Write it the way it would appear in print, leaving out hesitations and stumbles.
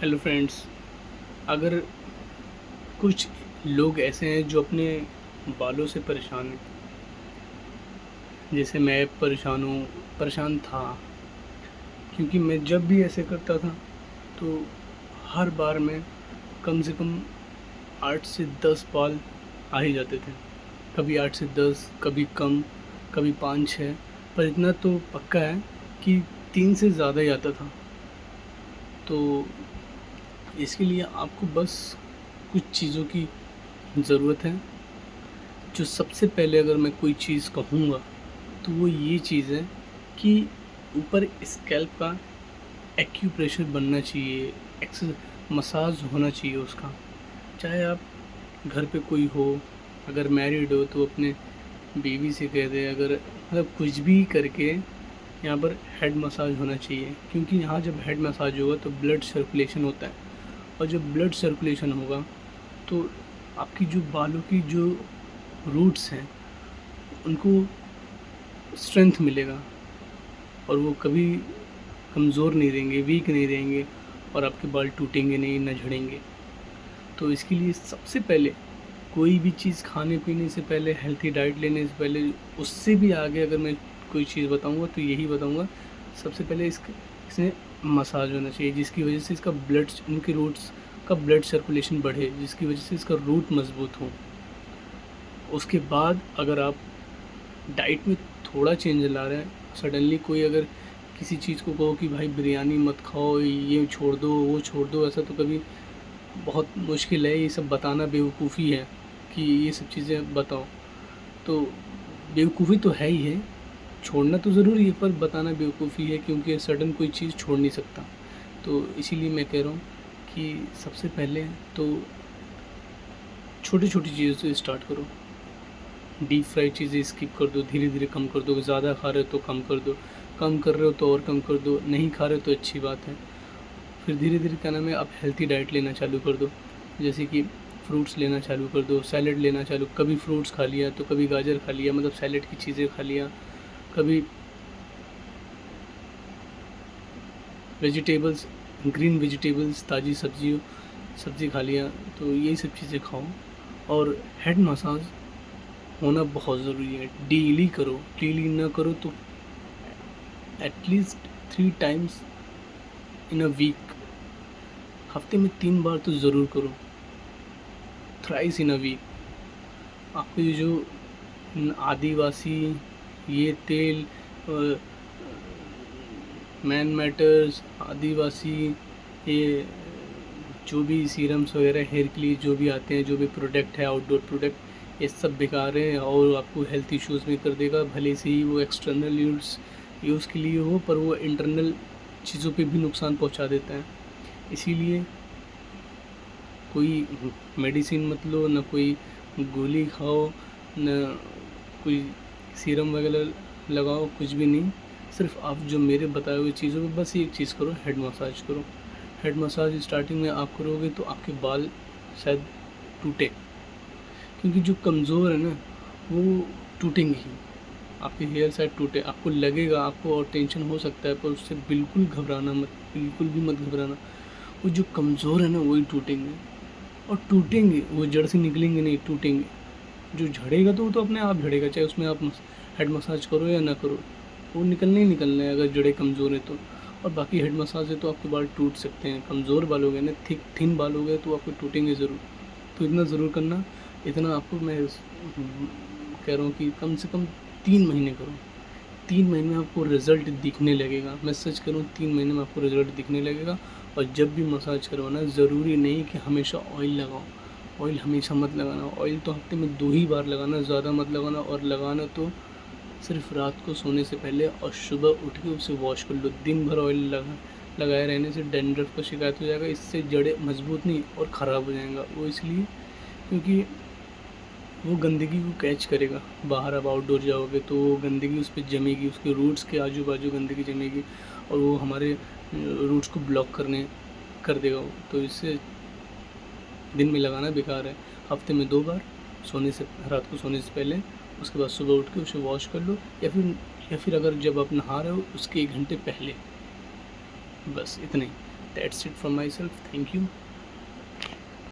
Hello friends. अगर कुछ लोग ऐसे हैं जो अपने बालों से परेशान हैं, जैसे मैं परेशान था, क्योंकि मैं जब भी ऐसे करता था तो हर बार में कम से कम 8 से 10 बाल आ ही जाते थे। कभी 8 से 10, कभी कम, कभी 5-6, पर इतना तो पक्का है कि 3 से ज़्यादा ही आता था। तो इसके लिए आपको बस कुछ चीज़ों की ज़रूरत है। जो सबसे पहले अगर मैं कोई चीज़ कहूँगा तो वो ये चीज़ है कि ऊपर स्कैल्प का एक्यूप्रेशर बनना चाहिए, एक्स मसाज होना चाहिए उसका। चाहे आप घर पे कोई हो, अगर मैरिड हो तो अपने बीवी से कह दे, अगर मतलब कुछ भी करके यहाँ पर हेड मसाज होना चाहिए, क्योंकि यहाँ जब हेड मसाज होगा तो ब्लड सर्कुलेशन होता है, और जब ब्लड सर्कुलेशन होगा तो आपकी जो बालों की जो रूट्स हैं उनको स्ट्रेंथ मिलेगा, और वो कभी कमज़ोर नहीं रहेंगे, वीक नहीं रहेंगे, और आपके बाल टूटेंगे नहीं, ना झड़ेंगे। तो इसके लिए सबसे पहले कोई भी चीज़ खाने पीने से पहले, हेल्थी डाइट लेने से पहले, उससे भी आगे अगर मैं कोई चीज़ बताऊंगा तो यही बताऊंगा, सबसे पहले इसमें मसाज होना चाहिए, जिसकी वजह से इसका इनके रूट्स का ब्लड सर्कुलेशन बढ़े, जिसकी वजह से इसका रूट मजबूत हो। उसके बाद अगर आप डाइट में थोड़ा चेंज ला रहे हैं, सडनली कोई अगर किसी चीज़ को कहो कि भाई बिरयानी मत खाओ, ये छोड़ दो, वो छोड़ दो, ऐसा तो कभी बहुत मुश्किल है। ये सब बताना बेवकूफ़ी है कि ये सब चीज़ें बताओ, तो बेवकूफ़ी तो है ही है, छोड़ना तो ज़रूरी है, पर बताना बेवकूफ़ी है, क्योंकि सडन कोई चीज़ छोड़ नहीं सकता। तो इसीलिए मैं कह रहा हूँ कि सबसे पहले तो छोटी छोटी चीज़ों से स्टार्ट करो। डीप फ्राई चीज़ें स्किप कर दो, धीरे धीरे कम कर दो। ज़्यादा खा रहे हो तो कम कर दो, कम कर रहे हो तो और कम कर दो, नहीं खा रहे हो तो अच्छी बात है। फिर धीरे धीरे क्या नाम है, आप हेल्थी डाइट लेना चालू कर दो, जैसे कि फ्रूट्स लेना चालू कर दो, सैलेड लेना चालू, कभी फ्रूट्स खा लिया तो कभी गाजर खा लिया, मतलब सैलेड की चीज़ें खा लिया, कभी वेजिटेबल्स, ग्रीन वेजिटेबल्स, ताज़ी सब्ज़ी खा लिया, तो यही सब चीज़ें खाओ। और हेड मसाज होना बहुत ज़रूरी है, डेली करो। डेली ना करो तो at least 3 times in a week, हफ्ते में 3 बार तो ज़रूर करो, थ्राइस इन अ वीक। आपको ये जो आदिवासी ये तेल, मैन मैटर्स, आदिवासी, ये जो भी सीरम्स वगैरह हेयर के लिए जो भी आते हैं, जो भी प्रोडक्ट है, आउटडोर प्रोडक्ट, ये सब बेकार हैं और आपको हेल्थ इश्यूज़ में कर देगा। भले से ही वो एक्सटर्नल यूज़ के लिए हो, पर वो इंटरनल चीज़ों पे भी नुकसान पहुंचा देता है। इसीलिए कोई मेडिसिन मत लो, ना कोई गोली खाओ, ना कोई सीरम वगैरह लगाओ, कुछ भी नहीं। सिर्फ आप जो मेरे बताए हुए चीज़ों पे बस एक चीज़ करो, हेड मसाज करो। हेड मसाज स्टार्टिंग में आप करोगे तो आपके बाल शायद टूटे, क्योंकि जो कमज़ोर है ना वो टूटेंगे ही, आपके हेयर शायद टूटे, आपको लगेगा, आपको और टेंशन हो सकता है, पर उससे बिल्कुल घबराना मत, बिल्कुल भी मत घबराना। वो जो कमज़ोर है ना वही टूटेंगे, और टूटेंगे, वो जड़ से निकलेंगे नहीं, टूटेंगे। जो झड़ेगा तो वो तो अपने आप झड़ेगा, चाहे उसमें आप हेड मसाज करो या ना करो, वो निकलने ही निकलना है, अगर जड़ें कमज़ोर है तो। और बाकी हेड मसाज है तो आपके बाल टूट सकते हैं। कमज़ोर बाल हो गए ना, थिन बाल हो गए तो आपको टूटेंगे ज़रूर। तो इतना ज़रूर करना, इतना आपको मैं कह रहा हूँ कि कम से कम 3 महीने करो। 3 महीने में आपको रिज़ल्ट दिखने लगेगा, मैं सच करूँ, 3 महीने में आपको रिज़ल्ट दिखने लगेगा। और जब भी मसाज करवाना, ज़रूरी नहीं कि हमेशा ऑयल लगाओ, ऑयल हमेशा मत लगाना। ऑयल तो हफ्ते में 2 ही बार लगाना, ज़्यादा मत लगाना, और लगाना तो सिर्फ रात को सोने से पहले, और सुबह उठ के उसे वॉश कर लो। दिन भर ऑयल लगाए रहने से डैंड्रफ का शिकायत हो जाएगा, इससे जड़ें मजबूत नहीं और ख़राब हो जाएगा। वो इसलिए क्योंकि वो गंदगी को कैच करेगा। बाहर अब आउटडोर जाओगे तो वो गंदगी उस पर जमेगी, उसके रूट्स के आजू बाजू गंदगी जमेगी, और वो हमारे रूट्स को ब्लॉक कर देगा वो। तो इससे दिन में लगाना बेकार है। हफ्ते में 2 बार, रात को सोने से पहले, उसके बाद सुबह उठ के उसे वॉश कर लो, या फिर अगर जब आप नहा रहे हो उसके 1 घंटे पहले, बस इतना ही। That's it from myself, thank you.